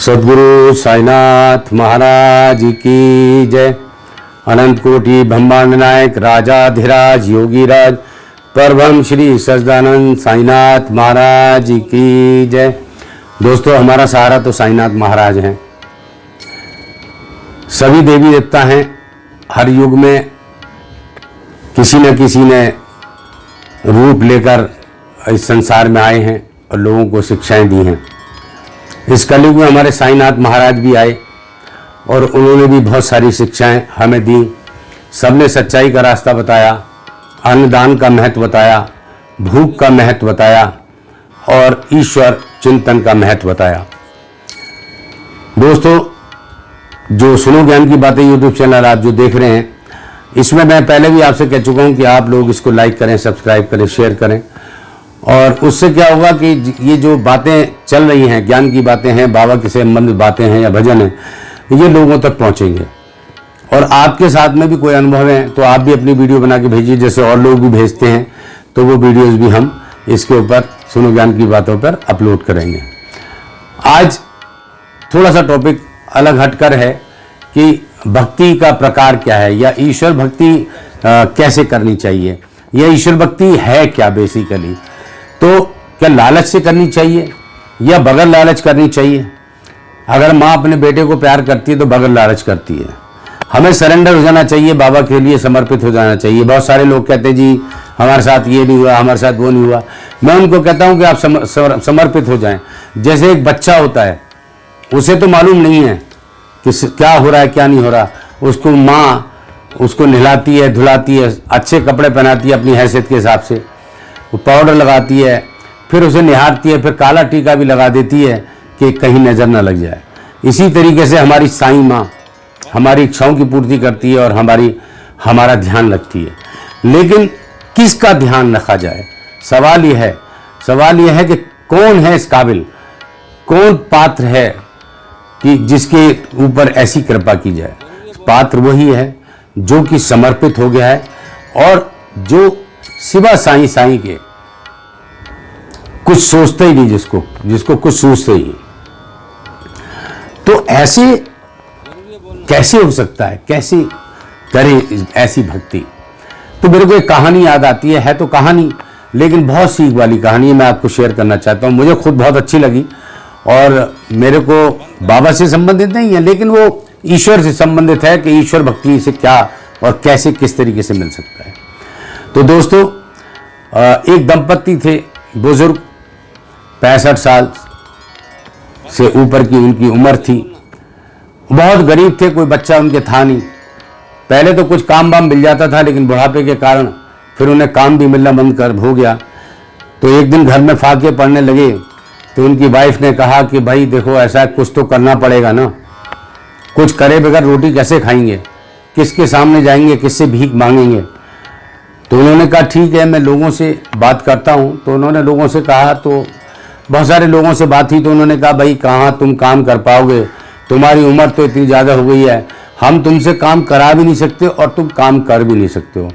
सद्गुरु साईनाथ महाराज की जय। अनंत कोटि ब्रह्मांड नायक राजाधिराज योगीराज परब्रह्म श्री सच्चिदानंद साईनाथ महाराज की जय। दोस्तों, हमारा सहारा तो साईनाथ महाराज हैं। सभी देवी देवता हैं। हर युग में किसी न किसी ने रूप लेकर इस संसार में आए हैं और लोगों को शिक्षाएं दी हैं। इस कलयुग में हमारे साईनाथ महाराज भी आए और उन्होंने भी बहुत सारी शिक्षाएं हमें दी। सबने सच्चाई का रास्ता बताया, अन्नदान का महत्व बताया, भूख का महत्व बताया और ईश्वर चिंतन का महत्व बताया। दोस्तों, जो सुनो ज्ञान की बातें यूट्यूब चैनल आप जो देख रहे हैं, इसमें मैं पहले भी आपसे कह चुका हूं कि आप लोग इसको लाइक करें, सब्सक्राइब करें, शेयर करें। और उससे क्या होगा कि ये जो बातें चल रही हैं, ज्ञान की बातें हैं, बाबा के से संबंधित बातें हैं या भजन हैं, ये लोगों तक पहुंचेंगे। और आपके साथ में भी कोई अनुभव है तो आप भी अपनी वीडियो बना के भेजिए, जैसे और लोग भी भेजते हैं, तो वो वीडियोस भी हम इसके ऊपर सुनो ज्ञान की बातों पर अपलोड करेंगे। आज थोड़ा सा टॉपिक अलग हटकर है कि भक्ति का प्रकार क्या है, या ईश्वर भक्ति कैसे करनी चाहिए, या ईश्वर भक्ति है क्या बेसिकली। तो क्या लालच से करनी चाहिए या बगैर लालच करनी चाहिए। अगर माँ अपने बेटे को प्यार करती है तो बगैर लालच करती है। हमें सरेंडर हो जाना चाहिए, बाबा के लिए समर्पित हो जाना चाहिए। बहुत सारे लोग कहते हैं जी हमारे साथ ये नहीं हुआ, हमारे साथ वो नहीं हुआ। मैं उनको कहता हूँ कि आप समर्पित हो जाएं। जैसे एक बच्चा होता है, उसे तो मालूम नहीं है कि क्या हो रहा है क्या नहीं हो रहा। उसको माँ उसको नहलाती है, धुलाती है, अच्छे कपड़े पहनाती है अपनी हैसियत के हिसाब से, वो पाउडर लगाती है, फिर उसे निहारती है, फिर काला टीका भी लगा देती है कि कहीं नज़र ना लग जाए। इसी तरीके से हमारी साईं माँ हमारी इच्छाओं की पूर्ति करती है और हमारा ध्यान रखती है। लेकिन किसका ध्यान रखा जाए, सवाल यह है कि कौन है इस काबिल, कौन पात्र है कि जिसके ऊपर ऐसी कृपा की जाए। पात्र वही है जो कि समर्पित हो गया है और जो सिवा साईं के कुछ सोचते ही नहीं, जिसको कुछ सोचते ही। तो ऐसे कैसे हो सकता है, कैसे करे ऐसी भक्ति। तो मेरे को एक कहानी याद आती है तो कहानी, लेकिन बहुत सीख वाली कहानी है। मैं आपको शेयर करना चाहता हूँ। मुझे खुद बहुत अच्छी लगी और मेरे को बाबा से संबंधित नहीं है, लेकिन वो ईश्वर से संबंधित है कि ईश्वर भक्ति से क्या और कैसे किस तरीके से मिल सकता है। तो दोस्तों, एक दंपत्ति थे, बुजुर्ग, 65 साल से ऊपर की उनकी उम्र थी। बहुत गरीब थे, कोई बच्चा उनके था नहीं। पहले तो कुछ काम वाम मिल जाता था, लेकिन बुढ़ापे के कारण फिर उन्हें काम भी मिलना बंद कर हो गया। तो एक दिन घर में फाके पड़ने लगे तो उनकी वाइफ ने कहा कि भाई देखो, ऐसा कुछ तो करना पड़ेगा ना, कुछ करे बगैर रोटी कैसे खाएंगे, किसके सामने जाएंगे, किससे भीख मांगेंगे। तो उन्होंने कहा ठीक है, मैं लोगों से बात करता हूँ। तो उन्होंने लोगों से कहा, तो बहुत सारे लोगों से बात हुई। तो उन्होंने कहा भाई कहाँ तुम काम कर पाओगे, तुम्हारी उम्र तो इतनी ज़्यादा हो गई है, हम तुमसे काम करा भी नहीं सकते और तुम काम कर भी नहीं सकते हो।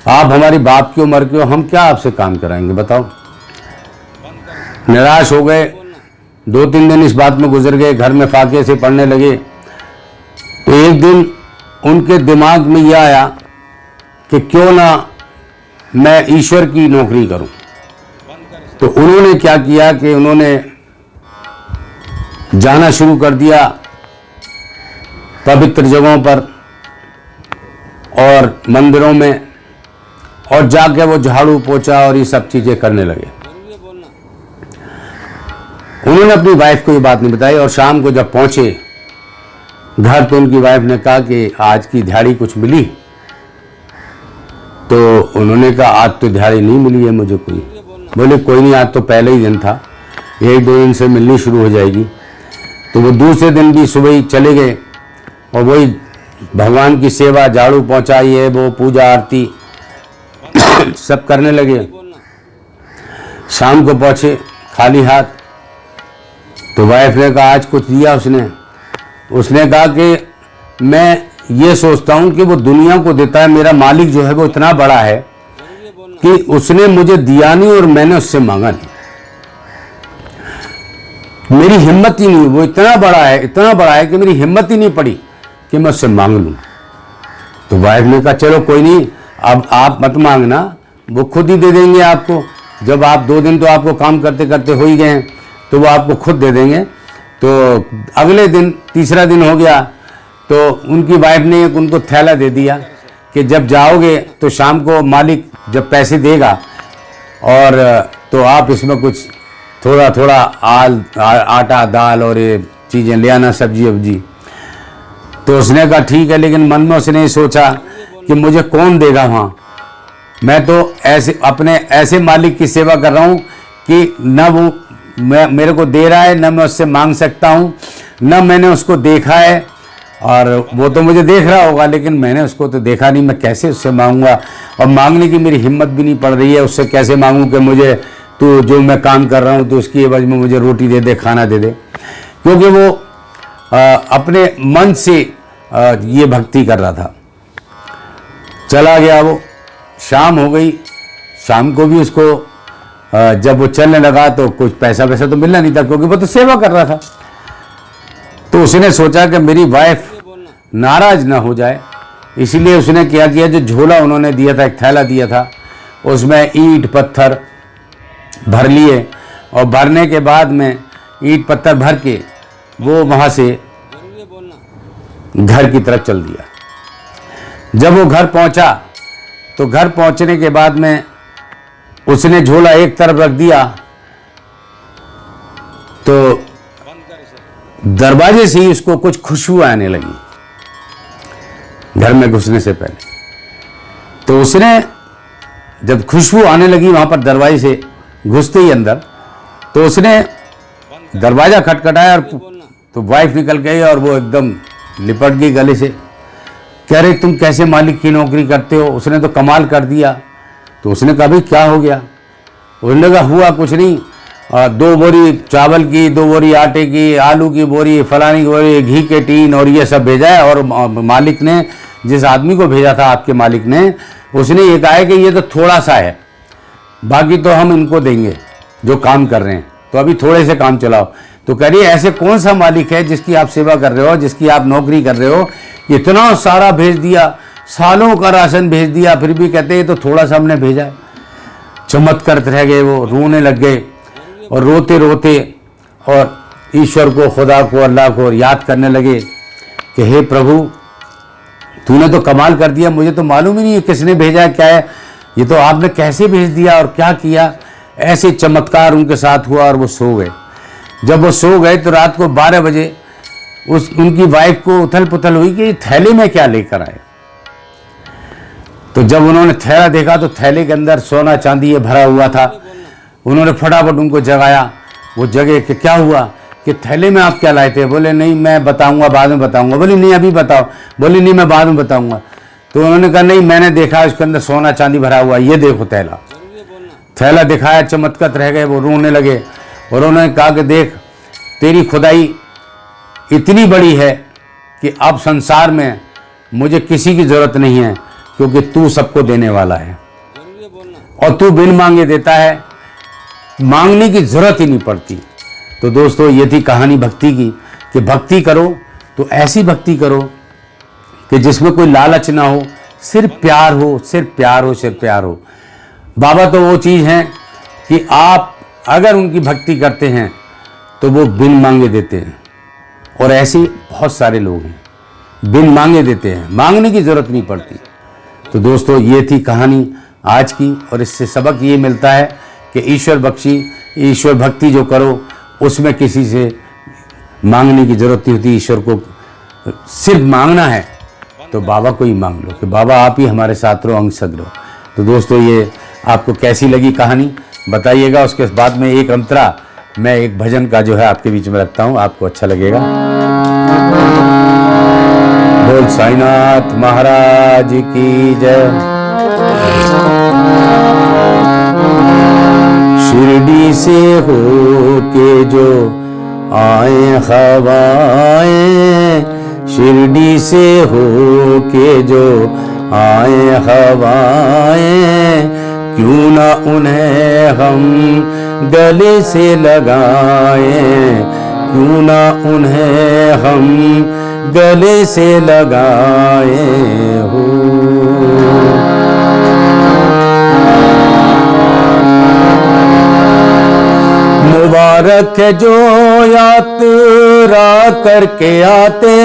आप हमारी बाप की उम्र के हो, हम क्या आपसे काम कराएंगे बताओ। निराश हो गए। 2-3 दिन इस बात में गुजर गए, घर में फाके से पड़ने लगे। तो एक दिन उनके दिमाग में यह आया कि क्यों ना मैं ईश्वर की नौकरी करूं। तो उन्होंने क्या किया कि उन्होंने जाना शुरू कर दिया पवित्र जगहों पर और मंदिरों में, और जाके वो झाड़ू पोछा और ये सब चीजें करने लगे। उन्होंने अपनी वाइफ को ये बात नहीं बताई। और शाम को जब पहुंचे घर तो उनकी वाइफ ने कहा कि आज की दिहाड़ी कुछ मिली। तो उन्होंने कहा आज तो दिहाड़ी नहीं मिली है मुझे कोई। बोले कोई नहीं, आज तो पहले ही दिन था, 1-2 दिन से मिलनी शुरू हो जाएगी। तो वो दूसरे दिन भी सुबह ही चले गए और वही भगवान की सेवा, झाड़ू पोंछा, ये वो पूजा आरती सब करने लगे। शाम को पहुंचे खाली हाथ। तो वाइफ ने कहा आज कुछ दिया उसने कहा कि मैं ये सोचता हूं कि वो दुनिया को देता है, मेरा मालिक जो है वो इतना बड़ा है कि उसने मुझे दिया नहीं और मैंने उससे मांगा नहीं। मेरी हिम्मत ही नहीं, वो इतना बड़ा है कि मेरी हिम्मत ही नहीं पड़ी कि मैं उससे मांग लूँ। तो वाइफ ने कहा चलो कोई नहीं, अब आप मत मांगना, वो खुद ही दे देंगे आपको। जब आप 2 दिन तो आपको काम करते करते हो ही गए हैं, तो वो आपको खुद दे देंगे। तो अगले दिन, तीसरा दिन हो गया, तो उनकी वाइफ ने एक उनको थैला दे दिया कि जब जाओगे तो शाम को मालिक जब पैसे देगा और तो आप इसमें कुछ थोड़ा थोड़ा आटा दाल और ये चीज़ें ले आना, सब्जी वब्जी। तो उसने कहा ठीक है, लेकिन मन में उसने सोचा कि मुझे कौन देगा वहाँ, मैं तो ऐसे अपने ऐसे मालिक की सेवा कर रहा हूँ कि न वो मेरे को दे रहा है, न मैं उससे मांग सकता हूँ, न मैंने उसको देखा है, और वो तो मुझे देख रहा होगा लेकिन मैंने उसको तो देखा नहीं, मैं कैसे उससे मांगूंगा, और मांगने की मेरी हिम्मत भी नहीं पड़ रही है। उससे कैसे मांगूं कि मुझे तू जो मैं काम कर रहा हूँ तो उसकी एवज में मुझे रोटी दे दे, खाना दे दे, क्योंकि वो अपने मन से ये भक्ति कर रहा था। चला गया वो, शाम हो गई, शाम को भी उसको जब वो चलने लगा तो कुछ पैसा वैसा तो मिलना नहीं था, क्योंकि वो तो सेवा कर रहा था। तो उसने सोचा कि मेरी वाइफ नाराज ना हो जाए, इसीलिए उसने क्या किया, जो झोला उन्होंने दिया था, एक थैला दिया था, उसमें ईंट पत्थर भर लिए, और भरने के बाद में ईंट पत्थर भर के वो वहाँ से घर की तरफ चल दिया। जब वो घर पहुँचा तो घर पहुँचने के बाद में उसने झोला एक तरफ रख दिया, तो दरवाजे से ही उसको कुछ खुशबू आने लगी घर में घुसने से पहले। तो उसने जब खुशबू आने लगी वहां पर दरवाजे से घुसते ही अंदर, तो उसने दरवाजा खटखटाया, और तो वाइफ निकल गई और वो एकदम लिपट गई गले से। कह रहे तुम कैसे मालिक की नौकरी करते हो, उसने तो कमाल कर दिया। तो उसने कहा भाई क्या हो गया, उसने कहा हुआ कुछ नहीं, 2 बोरी चावल की, 2 बोरी आटे की, आलू की बोरी, फलानी की बोरी, घी के टीन और ये सब भेजा है, और मालिक ने जिस आदमी को भेजा था आपके मालिक ने, उसने ये कहा है कि ये तो थोड़ा सा है, बाकी तो हम इनको देंगे जो काम कर रहे हैं, तो अभी थोड़े से काम चलाओ। तो कह रही ऐसे कौन सा मालिक है जिसकी आप सेवा कर रहे हो, जिसकी आप नौकरी कर रहे हो, इतना सारा भेज दिया, सालों का राशन भेज दिया, फिर भी कहते हैं तो थोड़ा सा हमने भेजा है। चमत्कार रह गए, वो रोने लग गए, और रोते रोते और ईश्वर को, खुदा को, अल्लाह को याद करने लगे कि हे प्रभु तूने तो कमाल कर दिया, मुझे तो मालूम ही नहीं है किसने भेजा है, क्या है, ये तो आपने कैसे भेज दिया और क्या किया। ऐसे चमत्कार उनके साथ हुआ और वो सो गए। जब वो सो गए तो रात को 12 बजे उनकी वाइफ को उथल पुथल हुई कि थैले में क्या लेकर आए। तो जब उन्होंने थैला देखा तो थैले के अंदर सोना चांदी भरा हुआ था। उन्होंने फटाफट उनको जगाया, वो जगे कि क्या हुआ, कि थैले में आप क्या लाए थे। बोले नहीं मैं बताऊंगा, बाद में बताऊंगा। बोली नहीं अभी बताओ। बोली नहीं मैं बाद में बताऊंगा। तो उन्होंने कहा नहीं मैंने देखा इसके अंदर सोना चांदी भरा हुआ, ये देखो थैला। थैला दिखाया, चमत्कार रह गए, वो रोने लगे। और उन्होंने कहा कि देख तेरी खुदाई इतनी बड़ी है कि अब संसार में मुझे किसी की जरूरत नहीं है, क्योंकि तू सबको देने वाला है और तू बिन मांगे देता है, मांगने की जरूरत ही नहीं पड़ती। तो दोस्तों ये थी कहानी भक्ति की, कि भक्ति करो तो ऐसी भक्ति करो कि जिसमें कोई लालच ना हो, सिर्फ प्यार हो, सिर्फ प्यार हो, सिर्फ प्यार हो। बाबा तो वो चीज़ है कि आप अगर उनकी भक्ति करते हैं तो वो बिन मांगे देते हैं, और ऐसे बहुत सारे लोग हैं बिन मांगे देते हैं, मांगने की जरूरत नहीं पड़ती। तो दोस्तों ये थी कहानी आज की, और इससे सबक ये मिलता है कि ईश्वर बख्शी, ईश्वर भक्ति जो करो उसमें किसी से मांगने की जरूरत नहीं होती। ईश्वर को सिर्फ मांगना है तो बाबा को ही मांग लो कि बाबा आप ही हमारे साथ रहो, अंग संग रहो। तो दोस्तों ये आपको कैसी लगी कहानी बताइएगा। उसके बाद में एक अंतरा मैं एक भजन का जो है आपके बीच में रखता हूँ, आपको अच्छा लगेगा। बोल साईनाथ महाराज की जय। शिरडी से हो के जो आए हवाएं, शिरडी से हो के जो आए हवाएं, क्यों ना उन्हें हम गले से लगाएं, क्यों ना उन्हें हम गले से लगाए हो। मुबारक है जो यात्रा करके आते,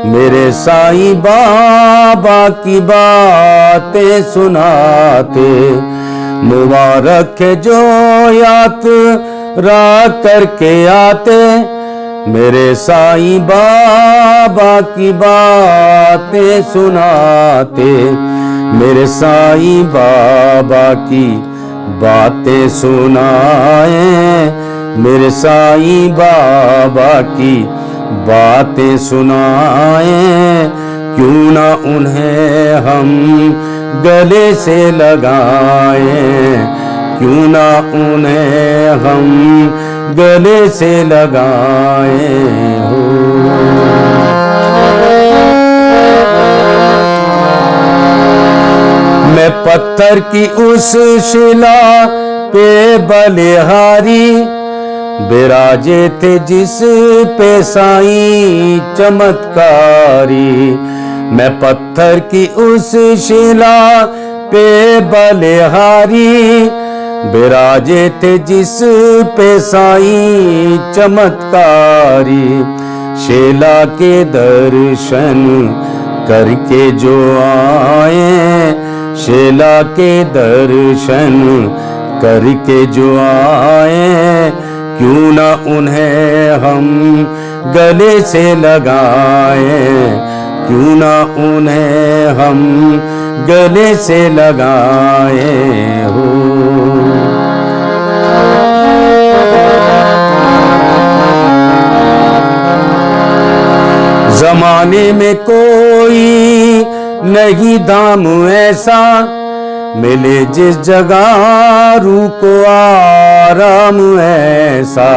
मेरे साईं बाबा की बातें सुनाते। मुबारक है जो यात्रा करके आते, मेरे साईं बाबा की बातें सुनाते। मेरे साईं बाबा की बातें सुनाए, मेरे साईं बाबा की बातें सुनाए। क्यों ना उन्हें हम गले से लगाए, क्यों ना उन्हें हम गले से लगाए हो। मैं पत्थर की उस शिला पे बलिहारी, बिराजे थे जिस पे साईं चमत्कारी। मैं पत्थर की उस शिला पे बलिहारी, बिराजे थे जिस पे साईं चमत्कारी। शिला के दर्शन करके जो आए, शिला के दर्शन करके जो आए। क्यों ना उन्हें हम गले से लगाए, क्यों ना उन्हें हम गले से लगाए हो। जमाने में कोई नहीं दाम ऐसा, मिले जिस जगह रूह को आराम ऐसा।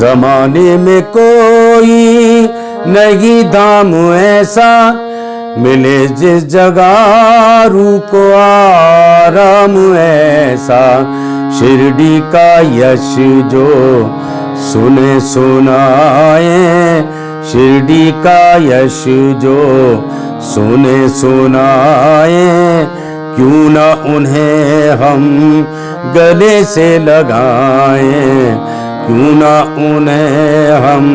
जमाने में कोई नहीं दाम ऐसा, मिले जिस जगह रूह को आराम ऐसा। शिरडी का यश जो सुने सुनाए, शिरडी का यश जो सुने सुनाए। क्यों ना उन्हें हम गले से लगाए, क्यों ना उन्हें हम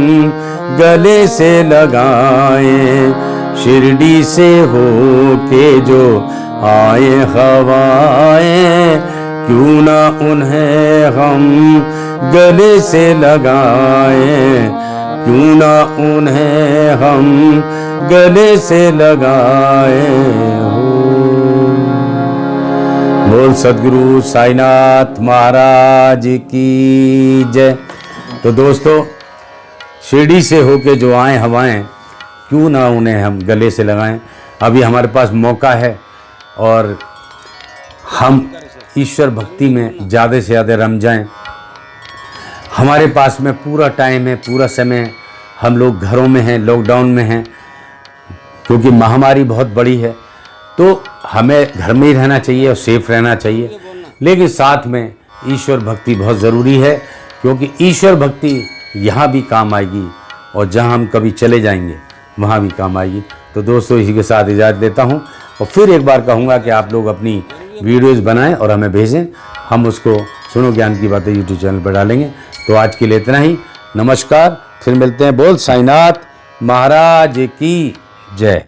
गले से लगाए। शिरडी से हो के जो आए हवाएं, क्यों ना उन्हें हम गले से लगाए, क्यों ना उन्हें हम गले से लगाए हो। बोल सद्गुरु साईनाथ महाराज की जय। तो दोस्तों, शिरडी से होके जो आए हवाएं, क्यों ना उन्हें हम गले से लगाएं। अभी हमारे पास मौका है और हम ईश्वर भक्ति में ज़्यादा से ज़्यादा रम जाएं। हमारे पास में पूरा टाइम है, पूरा समय। हम लोग घरों में हैं, लॉकडाउन में हैं, क्योंकि महामारी बहुत बड़ी है। तो हमें घर में ही रहना चाहिए और सेफ रहना चाहिए, लेकिन साथ में ईश्वर भक्ति बहुत ज़रूरी है, क्योंकि ईश्वर भक्ति यहाँ भी काम आएगी और जहाँ हम कभी चले जाएंगे वहाँ भी काम आएगी। तो दोस्तों, इसी के साथ इजाज़त देता हूँ और फिर एक बार कहूँगा कि आप लोग अपनी वीडियोज़ बनाएं और हमें भेजें, हम उसको सुनो ज्ञान की बातें यूट्यूब चैनल पर डालेंगे। तो आज के लिए इतना ही। नमस्कार, फिर मिलते हैं। बोल साईनाथ महाराज की जय।